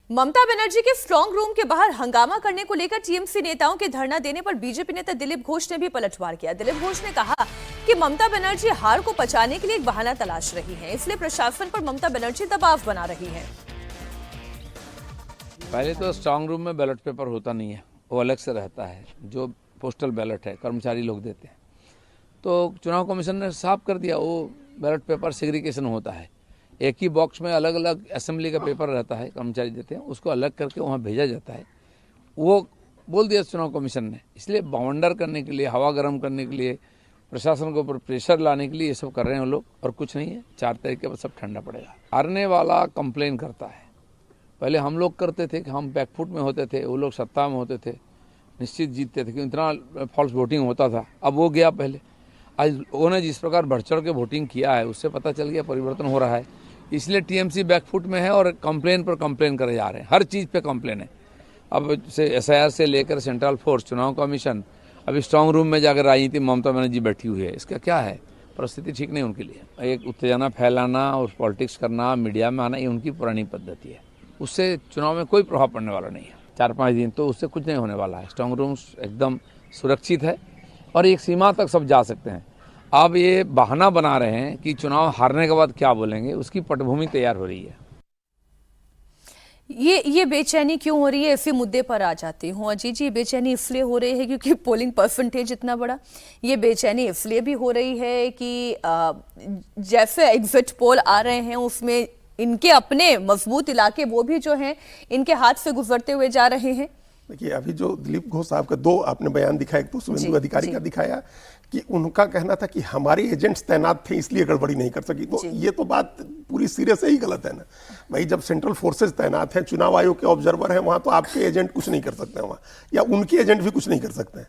ममता बनर्जी के strong room के बाहर हंगामा करने को लेकर टीएमसी नेताओं के धरना देने पर बीजेपी नेता दिलीप घोष ने भी पलटवार किया। दिलीप घोष ने कहा कि ममता बनर्जी हार को पचाने के लिए एक बहाना तलाश रही हैं, इसलिए प्रशासन पर ममता बनर्जी दबाव बना रही हैं। पहले तो स्ट्रांग रूम में बैलेट पेपर होता नहीं है, वो अलग से रहता है। जो पोस्टल बैलेट है कर्मचारी लोग देते हैं, तो चुनाव कमीशन ने साफ कर दिया वो बैलेट पेपर सेग्रीगेशन होता है। एक ही बॉक्स में अलग अलग असेंबली का पेपर रहता है, कर्मचारी देते हैं, उसको अलग करके वहाँ भेजा जाता है। वो बोल दिया चुनाव कमीशन ने, इसलिए बाउंडर करने के लिए, हवा गर्म करने के लिए, प्रशासन के ऊपर प्रेशर लाने के लिए ये सब कर रहे हैं लोग, और कुछ नहीं है। 4 तारीख के बाद सब ठंडा पड़ेगा। हारने वाला कंप्लेन करता है। पहले हम लोग करते थे कि हम बैकफुट में होते थे, वो लोग सत्ता में होते थे, निश्चित जीतते थे, क्योंकि इतना फॉल्स वोटिंग होता था। अब वो गया पहले। आज उन्होंने जिस प्रकार बढ़ चढ़ के वोटिंग किया है, उससे पता चल गया परिवर्तन हो रहा है। इसलिए टीएमसी बैकफुट में है और कंप्लेन पर कंप्लेन करे जा रहे हैं। हर चीज़ पे कंप्लेन है। अब से एसआईआर से लेकर सेंट्रल फोर्स, चुनाव कमीशन, अभी स्ट्रांग रूम में जाकर राजनीति ममता बनर्जी बैठी हुई है। इसका क्या है? परिस्थिति ठीक नहीं उनके लिए। एक उत्तेजना फैलाना और पॉलिटिक्स करना, मीडिया में आना, ये उनकी पुरानी पद्धति है। उससे चुनाव में कोई प्रभाव पड़ने वाला नहीं है। 4-5 दिन तो उससे कुछ नहीं होने वाला है। स्ट्रांग रूम एकदम सुरक्षित है और एक सीमा तक सब जा सकते हैं। अब ये बहाना बना रहे हैं कि चुनाव हारने के बाद क्या बोलेंगे, उसकी पटभूमि तैयार हो रही है। ये बेचैनी क्यों हो रही है, इसी मुद्दे पर आ जाती हूँ अजीत जी। ये बेचैनी इसलिए हो रही है क्योंकि पोलिंग परसेंटेज इतना बड़ा। ये बेचैनी इसलिए भी हो रही है कि जैसे एग्जिट पोल आ रहे हैं उसमें इनके अपने मजबूत इलाके वो भी जो हैं इनके हाथ से गुजरते हुए जा रहे हैं। देखिए, अभी जो दिलीप घोष साहब का 2 आपने बयान दिखाया, एक तो शुभेंदु अधिकारी का दिखाया कि उनका कहना था कि हमारे एजेंट्स तैनात थे इसलिए गड़बड़ी नहीं कर सकी। तो ये तो बात पूरी सिरे से ही गलत है ना भाई। जब सेंट्रल फोर्सेज तैनात हैं, चुनाव आयोग के ऑब्जर्वर हैं, वहां तो आपके एजेंट कुछ नहीं कर सकते हैं वहां, या उनके एजेंट भी कुछ नहीं कर सकते हैं।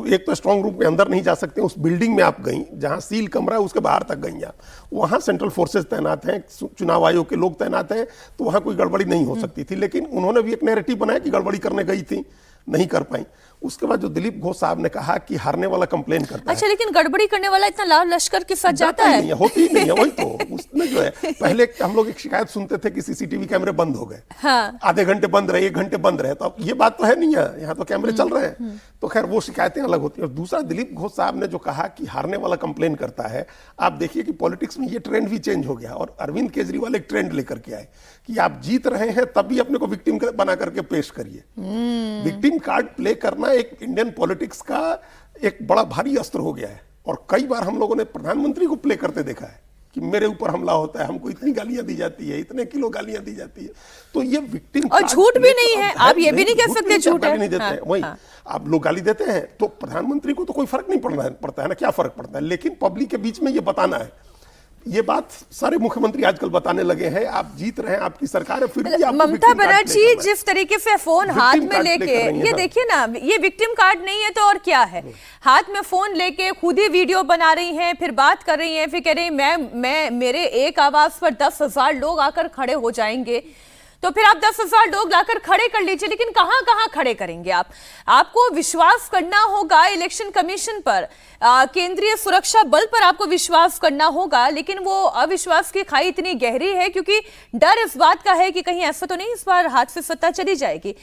एक तो स्ट्रांग रूम के अंदर नहीं जा सकते, उस बिल्डिंग में आप गई जहां सील कमरा है उसके बाहर तक गई आप, वहां सेंट्रल फोर्सेज तैनात हैं, चुनाव आयोग के लोग तैनात हैं, तो वहां कोई गड़बड़ी नहीं हो सकती थी। लेकिन उन्होंने भी एक नैरेटिव बनाया कि गड़बड़ी करने गई थी, नहीं कर पाई। उसके बाद जो दिलीप घोष साहब ने कहा कि हारने वाला कंप्लेन करता अच्छा, लेकिन गड़बड़ी करने वाला इतना लाल लश्कर के साथ जाता है? नहीं, होती ही नहीं है। वही तो उसमें जो है, पहले हम लोग एक शिकायत सुनते थे कि सीसीटीवी कैमरे बंद हो गए। हाँ। आधे घंटे बंद रहे, 1 घंटे बंद रहे। तो अब ये बात तो है नहीं है, यहाँ तो कैमरे चल रहे हैं। तो खैर वो शिकायतें अलग होती है। और दूसरा, दिलीप घोष साहब ने जो कहा कि हारने वाला कंप्लेन करता है, आप देखिए कि पॉलिटिक्स में ये ट्रेंड भी चेंज हो गया। और अरविंद केजरीवाल एक ट्रेंड लेकर के आए कि आप जीत रहे हैं तब भी अपने को विक्टिम बना करके पेश करिए। विक्टिम कार्ड प्ले करना एक इंडियन पॉलिटिक्स का एक बड़ा भारी अस्त्र हो गया है। और कई बार हम लोगों ने प्रधानमंत्री को प्ले करते देखा है कि मेरे ऊपर हमला होता है, हमको इतनी गालियां दी जाती है, इतने किलो गालियां दी जाती है। तो ये विक्टिम और झूठ भी नहीं है, आप ये भी नहीं कह सकते झूठ है। नहीं देते हैं वही, आप लोग गाली देते हैं तो प्रधानमंत्री को तो कोई फर्क नहीं पड़ता है ना, क्या फर्क पड़ता है। लेकिन पब्लिक के बीच में ये बताना है, ये बात सारे मुख्यमंत्री आजकल बताने लगे हैं। आप जीत रहे हैं, आपकी सरकार है, फिर भी आप ममता बनर्जी जिस तरीके से फोन हाथ में लेके, ये देखिए ना, ये विक्टिम कार्ड नहीं है तो और क्या है। हाथ में फोन लेके खुद ही वीडियो बना रही हैं, फिर बात कर रही हैं, फिर कह रही मैं मेरे एक आवाज पर 10,000 लोग आकर खड़े हो जाएंगे। तो फिर आप 10,000 लोग लाकर खड़े कर लीजिए, लेकिन कहां कहां खड़े करेंगे आप? आपको विश्वास करना होगा इलेक्शन कमीशन पर, केंद्रीय सुरक्षा बल पर आपको विश्वास करना होगा। लेकिन वो अविश्वास की खाई इतनी गहरी है क्योंकि डर इस बात का है कि कहीं ऐसा तो नहीं इस बार हाथ से सत्ता चली जाएगी।